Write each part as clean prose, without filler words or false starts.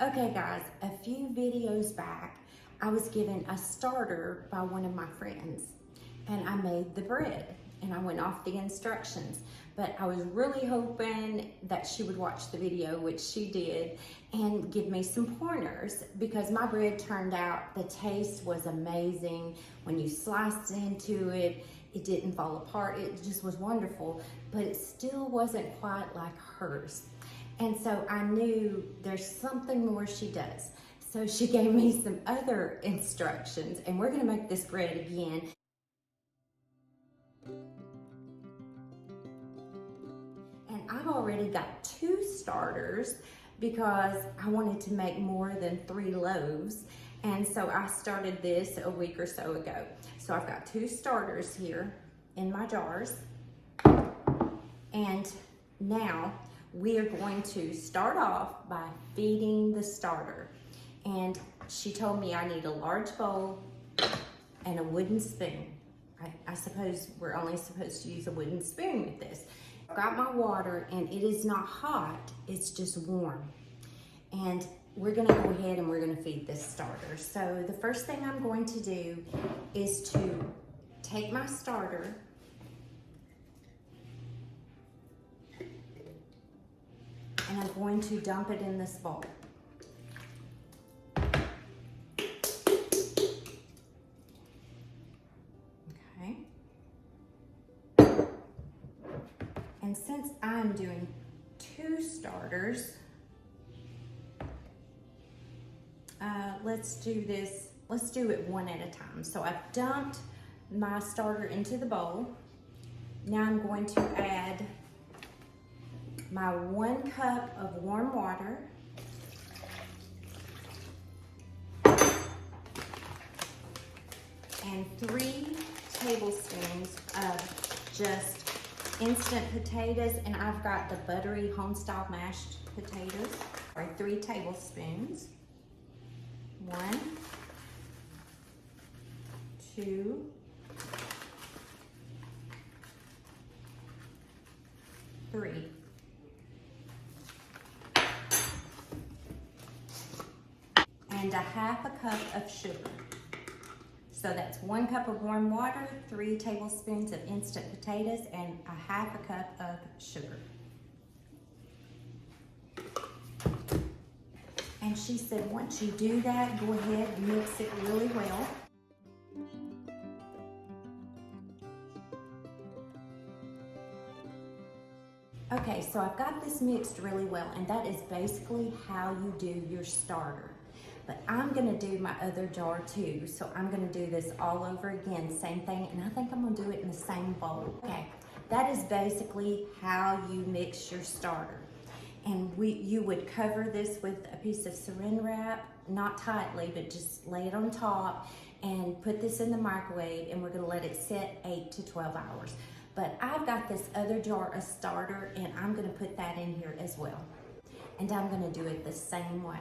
Okay guys, a few videos back, I was given a starter by one of my friends and I made the bread and I went off the instructions. But I was really hoping that she would watch the video, which she did, and give me some pointers because my bread turned out, the taste was amazing. When you sliced into it, it didn't fall apart. It just was wonderful, but it still wasn't quite like hers. And so I knew there's something more she does. So she gave me some other instructions and we're gonna make this bread again. And I've already got 2 starters because I wanted to make more than 3 loaves. And so I started this a week or so ago. So I've got 2 starters here in my jars. And now we are going to start off by feeding the starter. And she told me I need a large bowl and a wooden spoon. I suppose we're only supposed to use a wooden spoon with this. I've got my water and it is not hot, it's just warm. And we're gonna go ahead and we're gonna feed this starter. So the first thing I'm going to do is to take my starter and I'm going to dump it in this bowl. Okay. And since I'm doing 2 starters, let's do it one at a time. So I've dumped my starter into the bowl. Now I'm going to add my 1 cup of warm water, and 3 tablespoons of just instant potatoes, and I've got the buttery home-style mashed potatoes. All right, 3 tablespoons. 1, 2, 3. And a half a cup of sugar. So that's 1 cup of warm water, 3 tablespoons of instant potatoes, and a half a cup of sugar. And she said once you do that, go ahead and mix it really well. Okay, so I've got this mixed really well, and that is basically how you do your starter. But I'm gonna do my other jar too, so I'm gonna do this all over again, same thing, and I think I'm gonna do it in the same bowl. Okay, that is basically how you mix your starter. And you would cover this with a piece of saran wrap, not tightly, but just lay it on top and put this in the microwave, and we're gonna let it sit 8 to 12 hours. But I've got this other jar of starter and I'm gonna put that in here as well. And I'm gonna do it the same way.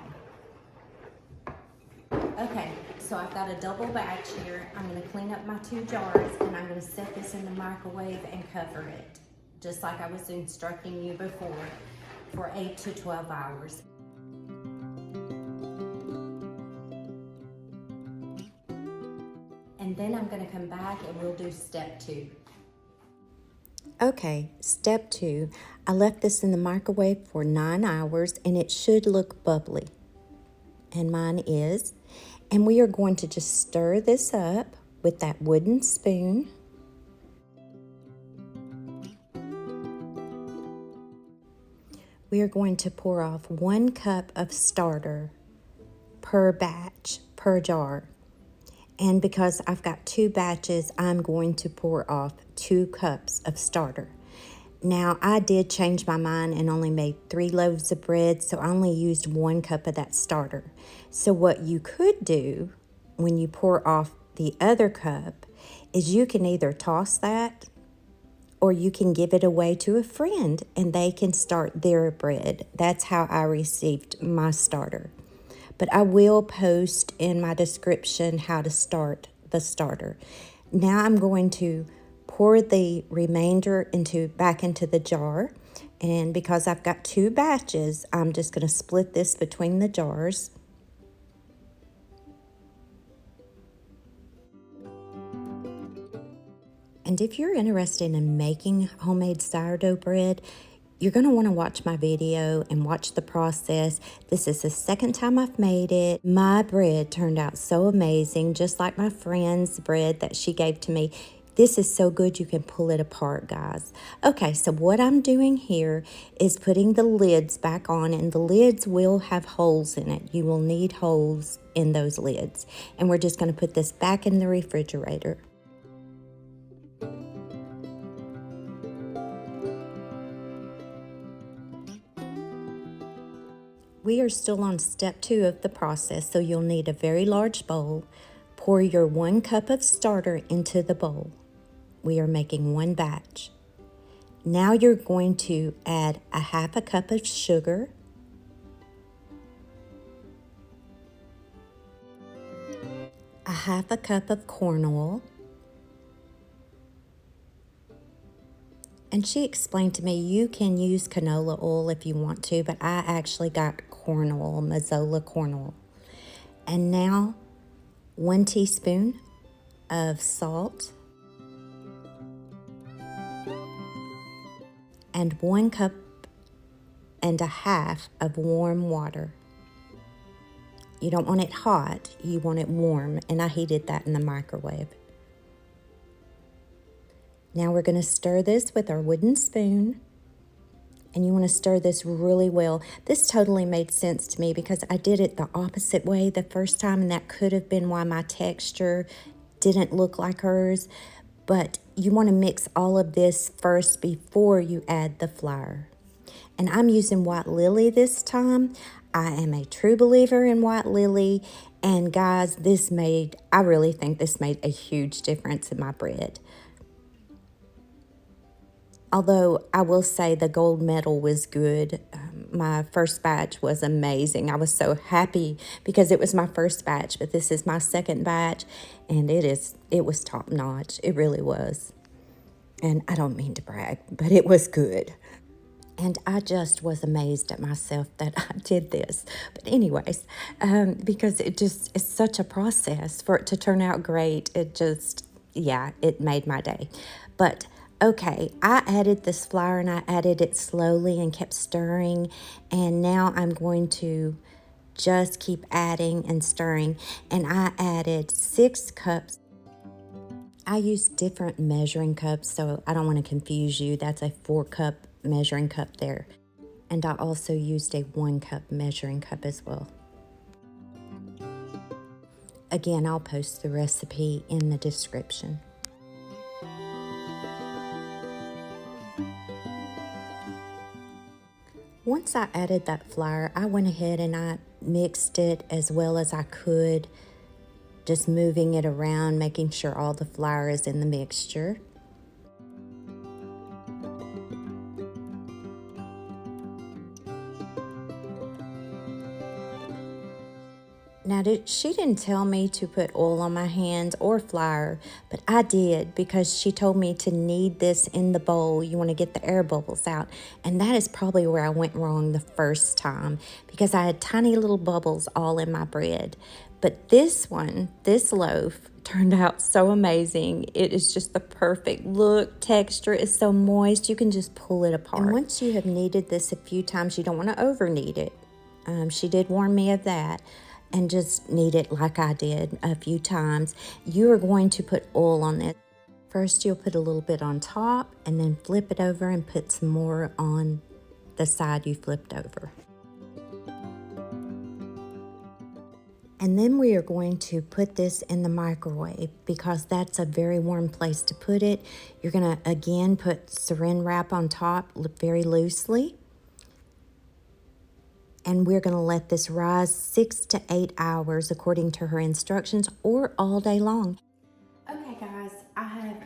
Okay, so I've got a double batch here. I'm gonna clean up my 2 jars and I'm gonna set this in the microwave and cover it, just like I was instructing you before, for 8 to 12 hours. And then I'm gonna come back and we'll do step 2. Okay, step 2, I left this in the microwave for 9 hours and it should look bubbly. And mine is. And we are going to just stir this up with that wooden spoon. We are going to pour off 1 cup of starter per batch, per jar. And because I've got 2 batches, I'm going to pour off 2 cups of starter. Now, I did change my mind and only made 3 loaves of bread, so I only used 1 cup of that starter. So what you could do when you pour off the other cup is you can either toss that or you can give it away to a friend and they can start their bread. That's how I received my starter. But I will post in my description how to start the starter. Now I'm going to pour the remainder back into the jar And because I've got 2 batches, I'm just going to split this between the jars. And if you're interested in making homemade sourdough bread, you're going to want to watch my video and watch the process. This is the second time I've made it. My bread turned out so amazing, just like my friend's bread that she gave to me. This is so good you can pull it apart, guys. Okay, so what I'm doing here is putting the lids back on, and the lids will have holes in it. You will need holes in those lids. And we're just going to put this back in the refrigerator. We are still on step 2 of the process, so you'll need a very large bowl. Pour your 1 cup of starter into the bowl. We are making 1 batch. Now you're going to add a 1/2 cup of sugar, a 1/2 cup of corn oil, and she explained to me you can use canola oil if you want to, but I actually got corn oil, Mazola corn oil. And now 1 teaspoon of salt and 1 cup and a half of warm water. You don't want it hot, you want it warm, and I heated that in the microwave. Now we're going to stir this with our wooden spoon, and you want to stir this really well. This totally made sense to me because I did it the opposite way the first time, and that could have been why my texture didn't look like hers. But you want to mix all of this first before you add the flour. And I'm using white lily this time. I am a true believer in white lily. And guys, I really think this made a huge difference in my bread. Although I will say the gold medal was good. My first batch was amazing. I was so happy because it was my first batch, but this is my second batch, and it was top notch. It really was. And I don't mean to brag, but it was good. And I just was amazed at myself that I did this. But anyways, because it's such a process for it to turn out great. It made my day. But okay, I added this flour and I added it slowly and kept stirring. And now I'm going to just keep adding and stirring. And I added 6 cups. I use different measuring cups, so I don't want to confuse you. That's a 4-cup measuring cup there. And I also used a 1-cup measuring cup as well. Again, I'll post the recipe in the description. Once I added that flour, I went ahead and I mixed it as well as I could, just moving it around, making sure all the flour is in the mixture. Now, she didn't tell me to put oil on my hands or flour, but I did because she told me to knead this in the bowl. You want to get the air bubbles out. And that is probably where I went wrong the first time because I had tiny little bubbles all in my bread. But this loaf turned out so amazing. It is just the perfect look. Texture is so moist. You can just pull it apart. And once you have kneaded this a few times, you don't want to over knead it. She did warn me of that. And just knead it like I did a few times. You are going to put oil on this. First, you'll put a little bit on top and then flip it over and put some more on the side you flipped over. And then we are going to put this in the microwave because that's a very warm place to put it. You're going to, again, put saran wrap on top very loosely. And we're going to let this rise 6 to 8 hours according to her instructions, or all day long. Okay guys, I have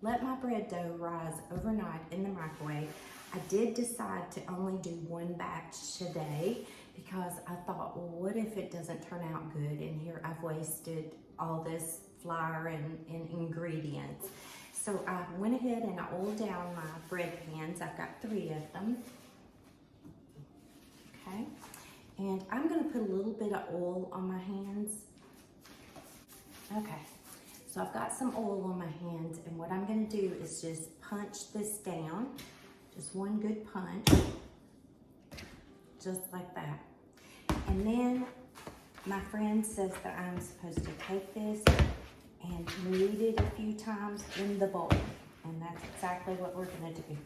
let my bread dough rise overnight in the microwave. I did decide to only do 1 batch today because I thought, well, what if it doesn't turn out good? And here I've wasted all this flour and ingredients. So I went ahead and I oiled down my bread pans. I've got 3 of them. Okay, and I'm gonna put a little bit of oil on my hands. Okay, so I've got some oil on my hands, and what I'm gonna do is just punch this down. Just one good punch, just like that. And then my friend says that I'm supposed to take this and knead it a few times in the bowl. And that's exactly what we're gonna do.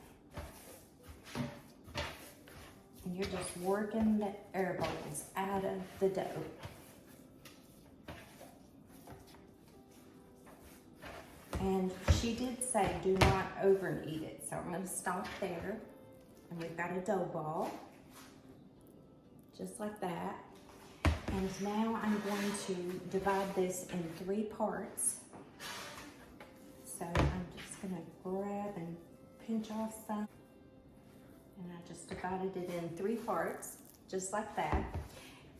And you're just working the air bubbles out of the dough. And she did say do not over knead it. So I'm gonna stop there. And we've got a dough ball, just like that. And now I'm going to divide this in 3 parts. So I'm just gonna grab and pinch off some. And I just divided it in 3 parts, just like that.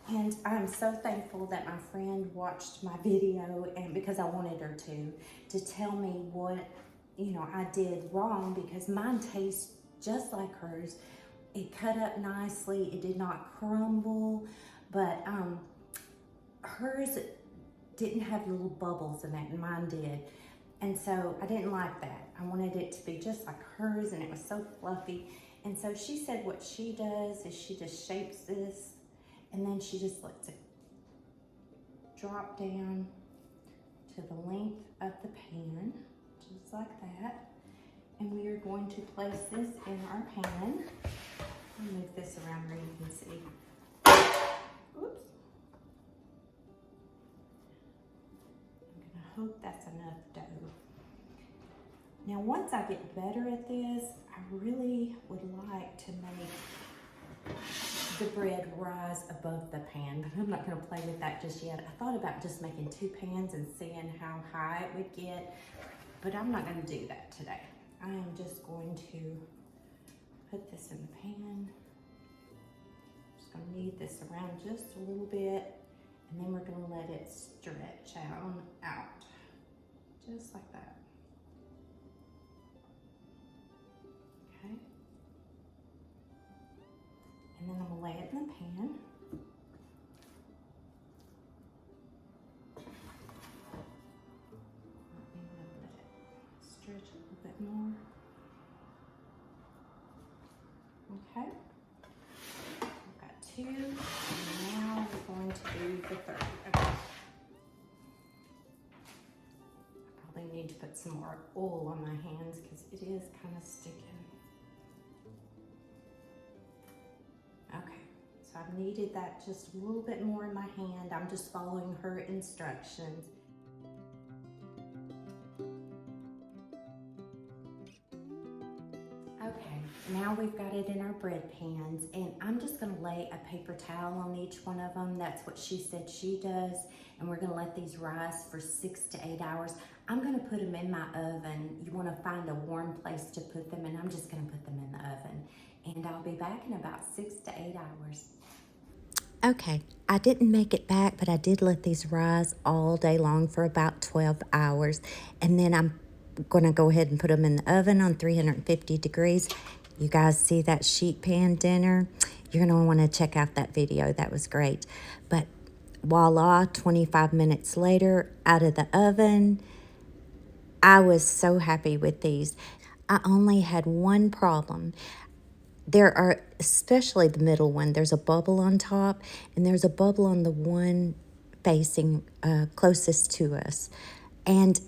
And I'm so thankful that my friend watched my video, and because I wanted her to tell me what, you know, I did wrong, because mine tastes just like hers. It cut up nicely, it did not crumble, but hers didn't have little bubbles in it, and mine did. And so I didn't like that. I wanted it to be just like hers, and it was so fluffy. And so she said what she does is she just shapes this, and then she just lets it drop down to the length of the pan, just like that. And we are going to place this in our pan. I'll move this around where you can see. Oops. I'm gonna hope that's enough dough. Now, once I get better at this, I really would like to make the bread rise above the pan, but I'm not gonna play with that just yet. I thought about just making 2 pans and seeing how high it would get, but I'm not gonna do that today. I am just going to put this in the pan. Just gonna knead this around just a little bit, and then we're gonna let it stretch out, just like that. Okay. And then I'm gonna lay it in the pan. Let it stretch a little bit more. Okay. I've got 2, and now we're going to do the 3rd. Okay. I probably need to put some more oil on my hands because it is kind of sticking. Okay, so I've kneaded that just a little bit more in my hand. I'm just following her instructions. Okay, now we've got it in our bread pans, and I'm just gonna lay a paper towel on each one of them. That's what she said she does. And we're gonna let these rise for 6 to 8 hours. I'm gonna put them in my oven. You wanna find a warm place to put them, and I'm just gonna put them in the oven. And I'll be back in about 6 to 8 hours. Okay, I didn't make it back, but I did let these rise all day long for about 12 hours. And then I'm going to go ahead and put them in the oven on 350 degrees. You guys see that sheet pan dinner? You're going to want to check out that video. That was great. But voila, 25 minutes later, out of the oven. I was so happy with these. I only had one problem. There are, especially the middle one, there's a bubble on top, and there's a bubble on the one facing closest to us. And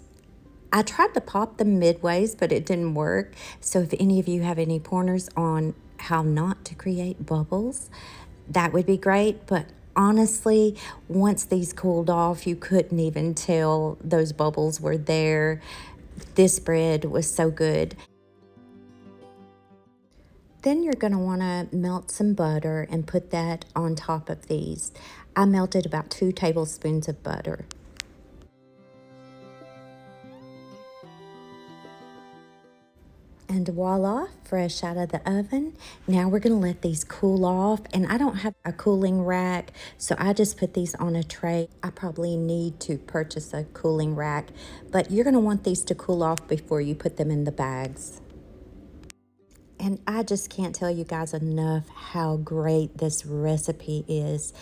I tried to pop them midways, but it didn't work. So if any of you have any pointers on how not to create bubbles, that would be great. But honestly, once these cooled off, you couldn't even tell those bubbles were there. This bread was so good. Then you're going to want to melt some butter and put that on top of these. I melted about 2 tablespoons of butter. And voila, fresh out of the oven. Now we're gonna let these cool off. And I don't have a cooling rack, so I just put these on a tray. I probably need to purchase a cooling rack, but you're gonna want these to cool off before you put them in the bags. And I just can't tell you guys enough how great this recipe is.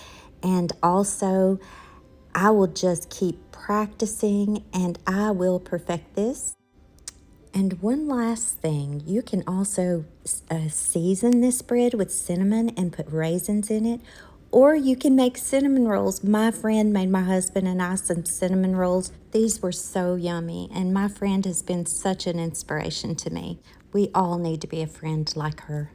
And also, I will just keep practicing and I will perfect this. And one last thing, you can also season this bread with cinnamon and put raisins in it, or you can make cinnamon rolls. My friend made my husband and I some cinnamon rolls. These were so yummy, and my friend has been such an inspiration to me. We all need to be a friend like her.